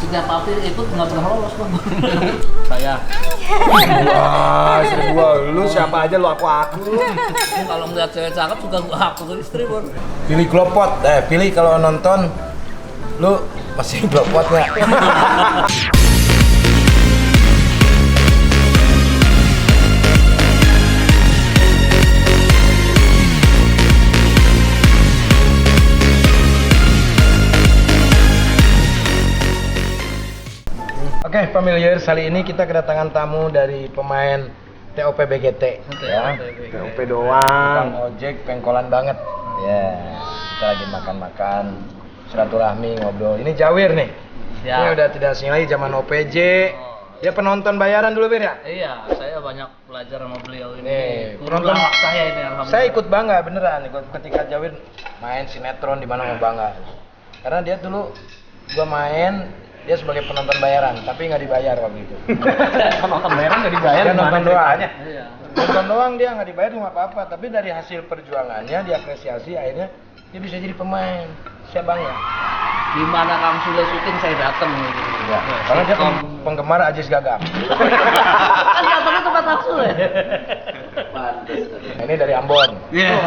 Setiap api ikut nggak pernah lolos bang. Saya. Wah, istri gua. Lu siapa aja lu aku. Kalau ngeliat cewek cakep suka gua aku ke istri bang. Pilih Glopot. Pilih kalau nonton lu masih Glopot nggak? Oke, familiars, kali ini kita kedatangan tamu dari pemain TOP BGT. Ya, TOP doang. Tukang ojek pengkolan banget. Ya, kita lagi makan-makan, silaturahmi, ngobrol. Ini Jawir nih. Ya. Ini udah tidak asing lagi zaman OPJ. Dia penonton bayaran dulu, Bir ya? Iya, saya banyak belajar sama beliau ini. Nih, penonton saya ini alhamdulillah. Saya ikut bangga beneran ketika Jawir main sinetron di mana mau bangga. Karena dia dulu gua main dia sebagai penonton bayaran, tapi nggak dibayar waktu itu. Penonton bayaran nggak dibayar? Dia nonton doang. Iya. Nonton doang dia nggak dibayar nggak apa-apa, tapi dari hasil perjuangannya diapresiasi akhirnya dia bisa jadi pemain. Saya bangga. Di mana Kang Sule syuting saya datang gitu. Ya, karena dia penggemar Ajis Gagap. Kan datangnya tempat Kang Sule. Ini dari Ambon. Iya.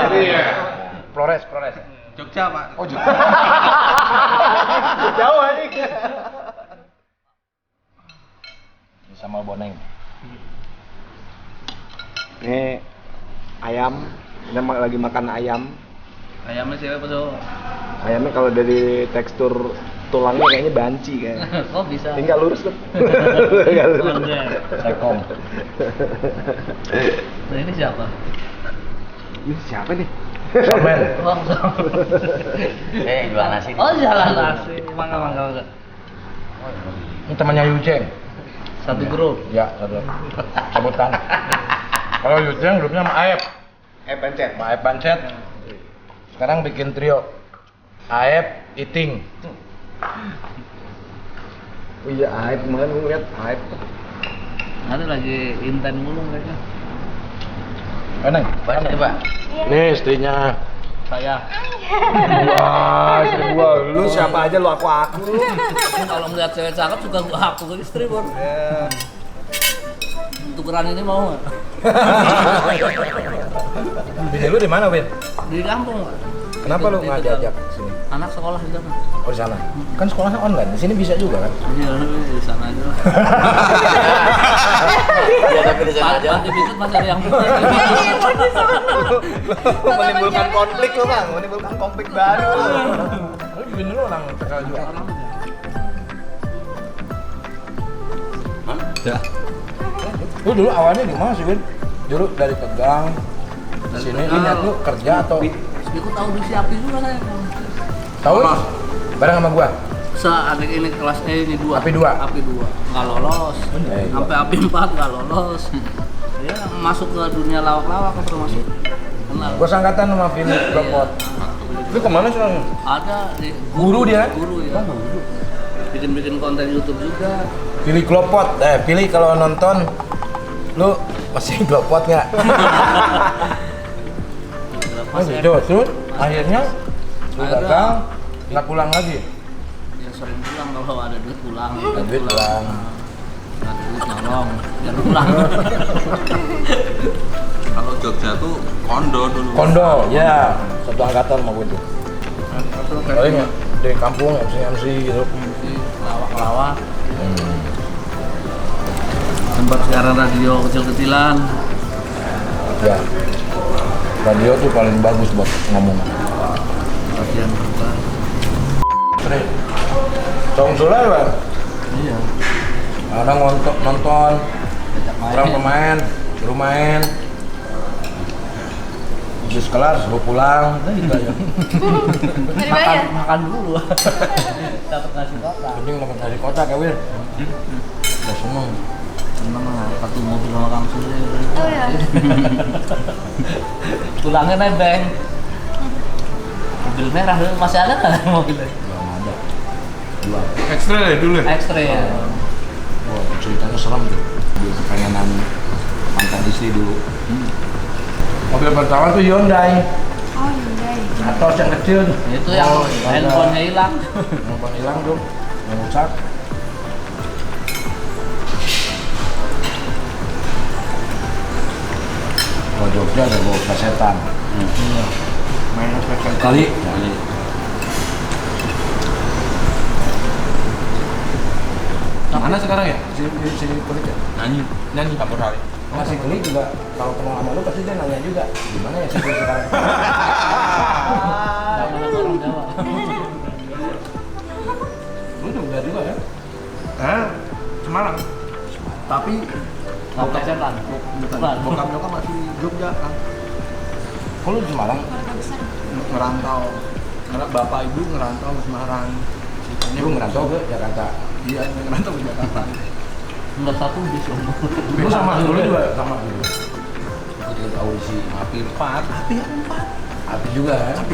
Flores. Jogja Pak. Oh, Jogja. Jauh aja. Sambal boneng. Ini ayam, kita lagi makan ayam. Ayamnya siapa tuh? Ayamnya kalau dari tekstur tulangnya kayaknya banci kayaknya. Oh bisa. Tinggal lurus tuh. Tinggal lurus. Sekong. Nah ini siapa? Ini siapa nih? Somen. Oh, Jual nasi. Oh jalan nasi. Mangga. Ini temannya Yujeng. Satu grup. Ya, satu. Sebutan. Kalau Yujeng grupnya sama Aep. Pencet. Sama Aep Pancet. Sekarang bikin trio. Aep Iting. Oh iya, Aep kemarin gue lihat Aep. Nanti lagi inten mulu kayaknya. Neng, Baca coba. nih istrinya. Saya. Wah, istri gua. Lu siapa aja lu aku. Kalau ngeliat cewek cakep suka gua aku ke istri bang. Ya. Tukeran ini mau nggak? Bini lu di mana, Win? Di kampung. Pak. Kenapa lu nggak diajak sini? Anak sekolah di sana. Oh, di sana. Kan sekolahnya online. Di sini bisa juga kan? Iya, di sana aja. Ya tapi di sana aja. Panti Bisut masih ada yang Menimbulkan konflik lu, Bang. Menimbulkan konflik baru. Lu bini lu orang Tegal juga. Ya. Lu dulu awalnya gimana sih, Win? Dulu dari Tegal ke sini, lu niat lu kerja atau Ikut audisi API juga saya. tahu? Bareng sama gua. Adik ini kelas ini 2. API 2. API 2. Nggak lolos. iya. Sampai API 4 nggak lolos. Ya masuk ke dunia lawak-lawak termasuk. Kenal. Gua sangkatan sama Philip Glopot. Lu kemana sekarang? Ada di Guru dia? Guru ya. Bikin konten YouTube juga. Pilih Glopot. Pilih kalau nonton lu masih Glopot nggak? Oh gitu. Terus akhirnya lu gagal nggak pulang lagi. Ya sering pulang kalau ada duit pulang. Ada duit pulang. Nggak ada duit nyolong. Ya pulang. Kalau Jogja tuh kondo dulu. Kondo, ya. Satu angkatan sama gue tuh. Paling dari kampung MC gitu. Lawak-lawak. Tempat siaran radio kecil-kecilan. Ya. Radio tuh paling bagus buat ngomong. Latihan apa? Sering. Tong Sule lah. Iya. Kadang nonton, orang pemain, suruh main. Habis kelar suruh pulang, nah gitu aja. Makan dulu. Dapat nasi kotak. Mending dapat dari kota Kevin. Udah seneng. Seneng lah, satu mobil sama Kang Sule. Oh ya. Tulangnya nebeng. Mobil merah masih ada nggak mobilnya? Belum ada. Ekstra ya dulu ya? Ekstra ya. Wah, ceritanya serem tuh. Dia kepengenan mantan istri dulu. Mobil pertama tuh Hyundai. Oh Hyundai. Atos yang kecil. Itu yang handphonenya hilang. Handphone hilang tuh, yang rusak. Jogja ada bau setan. Main spesial Kali. Mana sekarang ya? Si kulit ya? Nyanyi campur hari. Masih Geli juga kalau kenal sama lu pasti dia nanya juga gimana ya si Geli sekarang. Sama orang Jawa. Lu Jogja juga ya? Semarang. Tapi Bokap setan. bokap nyokap masih Jogja kan. Kok lu di Semarang? Keluarga besar. Ngerantau. Karena bapak ibu ngerantau ke Semarang. Lu ngerantau ke Jakarta. Iya, ngerantau ke Jakarta. Enggak satu bis om. Lu sama dulu juga sama dulu. Ikut audisi Api 4. Api juga ya? Api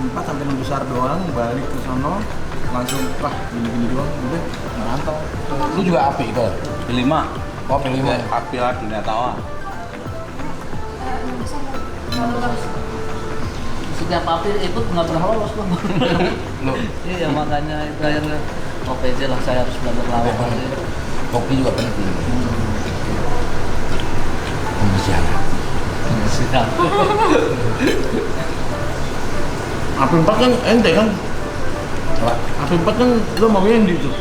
4 sampai besar doang, balik ke sono langsung wah gini-gini doang udah ngerantau. Lu juga api itu? P5. Oh pilih mau. Api lah dunia tawa. Besar lolos. Setiap api ikut nggak pernah lolos bang. Lu Iya makanya itu akhirnya OPJ lah saya harus belajar lawak. kopi juga penting. Pembicara. Siap. Api 4 kan ente kan? Apa? Api 4 kan lo mau Wendy tuh.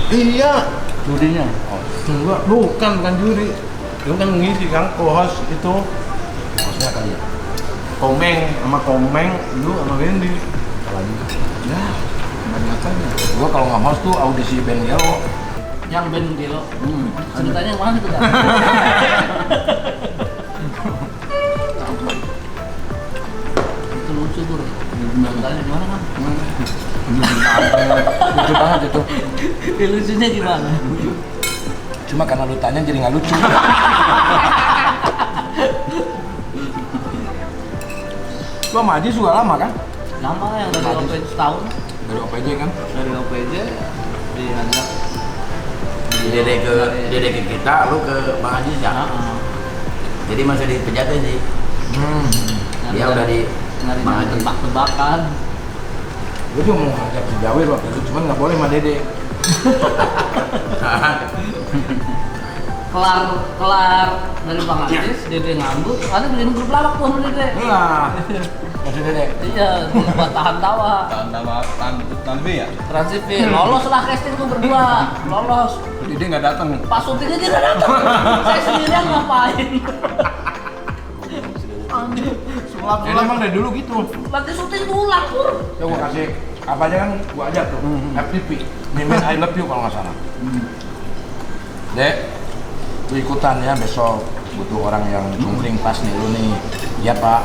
Iya. Judinya. Oh, Enggak, bukan juri. Lu kan ngisi kan co-host itu maksudnya kali ya? Komeng, lu sama Wendy. Apa lagi? Ya, banyak aja. Gua kalau nggak host tuh audisi band Gelo. Yang band Gelo. Ceritanya yang mana itu kan? Itu lucu tuh. Ceritanya gimana kan? Lucu banget itu. Lucunya gimana? Cuma karena lu tanya jadi nggak lucu. Lu sama Aji juga lama kan? Nama yang dari OPJ setahun. Dari OPJ kan? Dari OPJ diajak Dede ke kita, lu ke Bang Haji ya? Jadi masih di Pejaten sih. Dia udah di nyari Bang Haji. tebak-tebakan. Gue juga mau ngajak si Jawir waktu itu, cuman nggak boleh sama Dede. kelar dari Bang Ajis, Dede nganggur, ada bikin grup lawak tuh sama Dede. Nah, masih Dede. Iya, buat tahan tawa. Tahan B ya? Transivil, lolos lah casting tuh berdua, lolos. Dede nggak datang. Pas syutingnya tidak datang, saya sendirian ngapain? Anjir, Jadi emang dari dulu gitu. nanti syuting ulang pur. Ya gua kasih apa aja kan gua ajak tuh. FTP, Mimin I Love You kalau nggak salah. Dek, lu ikutan ya besok. Butuh orang yang cungkring pas nih lu nih. Iya Pak.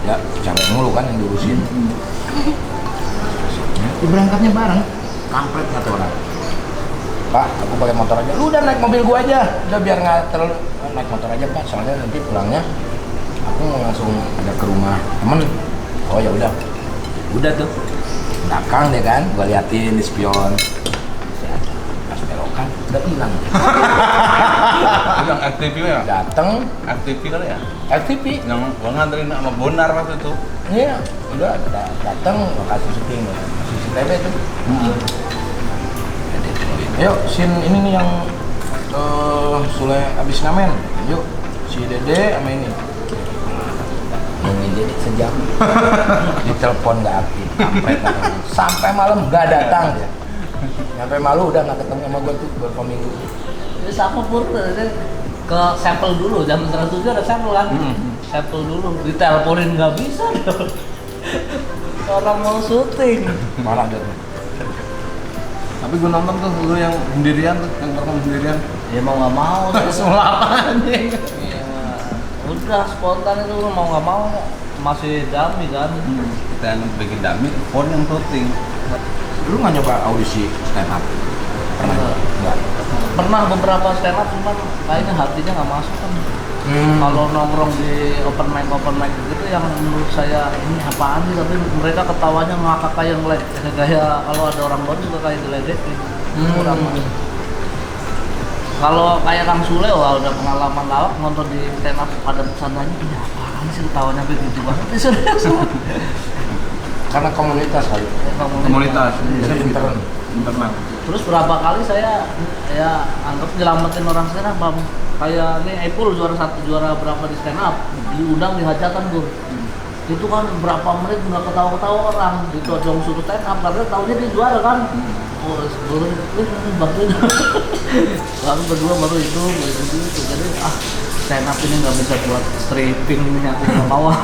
Ya, cewek mulu kan yang diurusin. Ya, berangkatnya bareng. Kampret kata orang. Pak, aku pakai motor aja. Lu udah naik mobil gua aja. Udah biar nggak terlalu naik motor aja Pak. Soalnya nanti pulangnya aku mau langsung ada ke rumah temen. Oh ya udah tuh belakang deh kan, gua liatin di spion. Pas belokan udah hilang. Yang FTV ya? Dateng FTV kali ya? FTP. Yang gua nganterin sama Bonar waktu itu. Iya, udah dateng lokasi syuting CCTV tuh. Ayo, scene ini nih yang Sule abis ngamen. Yuk, si Dede sama ini. Yang ini sejam. Ditelepon nggak aktif, kampret katanya. Sampai malam nggak datang dia. Sampai malu udah nggak ketemu sama gue tuh beberapa minggu. Jadi sama pur ke sampel dulu, jam 7 ada sampel kan? Sampel dulu, diteleponin nggak bisa dong. Orang mau syuting. Malah dia tuh. Tapi gue nonton tuh lu yang sendirian tuh, yang perform sendirian. Ya mau nggak mau. Selapan anjing. Iya. Udah spontan itu mau nggak mau masih dami kan. Kita yang bikin dummy, Pon yang syuting. Lu nggak nyoba audisi stand up? Pernah? Enggak. Pernah beberapa stand up cuman kayaknya hatinya nggak masuk kan. Kalau nongkrong di open mic gitu yang menurut saya ini apaan sih, tapi mereka ketawanya ngakak kayak gaya kalau ada orang baru juga kayak diledekin. Kurang. Kalau kayak Kang Sule wah udah pengalaman lawak nonton di stand up ada pesanannya ini apaan sih ketawanya begitu banget. Karena komunitas kali. Komunitas. Jadi intern. Internal. Terus berapa kali saya ya anggap nyelamatin orang stand up, Bang. Kayak nih Epul juara berapa di stand up, diundang di hajatan tuh. Itu kan berapa menit udah ketawa-ketawa orang, itu aja suruh stand up karena taunya dia juara kan. Oh, sebelum bagus. Lalu berdua baru itu. Jadi stand up ini nggak bisa buat stripping nyatu ke bawah.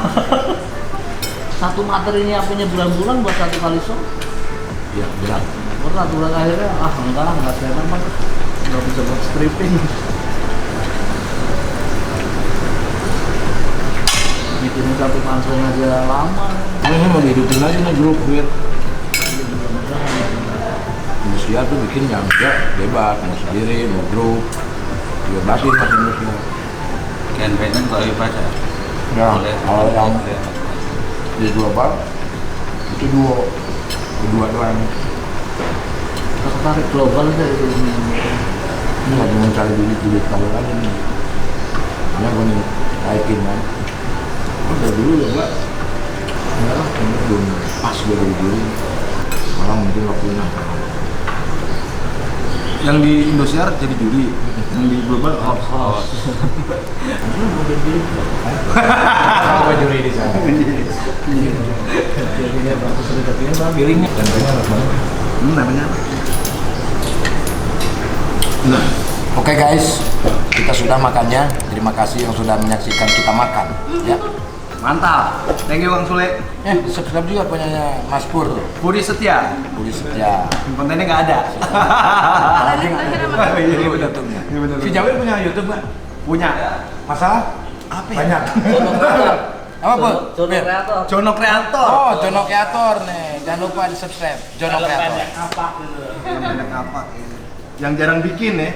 Satu materi nyiapinnya bulan-bulan buat satu kali show. Iya, benar. Berat bulan akhirnya enggak stand up mah nggak bisa buat stripping. Bikin satu panggung aja lama. Ini mau dihidupin aja nih grup duit. Indosiar tuh bikin yang enggak bebas, mau sendiri, mau grup. Bebasin mas Indosiar. Campaign kalau baca. Ya, kalau yang di global itu kedua doang. Tertarik global aja itu. Ini lagi mencari duit kalau lagi nih. Karena gue nih naikin kan. Udah dulu ya enggak lah, ini belum pas gue dari dulu. Orang mungkin waktunya. Yang di Indosiar jadi juri, yang di global host. Apa juri di sana? Jadinya bagus sedekatnya bang, bilingnya. Tempenya enak banget. Namanya apa? Nah, oke guys, kita sudah makannya. Terima kasih yang sudah menyaksikan kita makan. Ya. Mantap. Thank you Bang Sule. Subscribe juga punyanya Mas Pur tuh. Budi Setia. Budi Setia. Kontennya nggak ada. Apalagi nggak ada. Iya, Ini bener. YouTube-nya. Iya, bener. Si Jawir punya YouTube nggak? Punya. Masalah? Apa ya? Banyak. Apa Bu? Jono kreator. Jono Kreator. Oh, Jono Kreator nih. Jangan lupa di subscribe. Jono Kreator. Apa gitu. Yang banyak apa? Yang jarang bikin ya.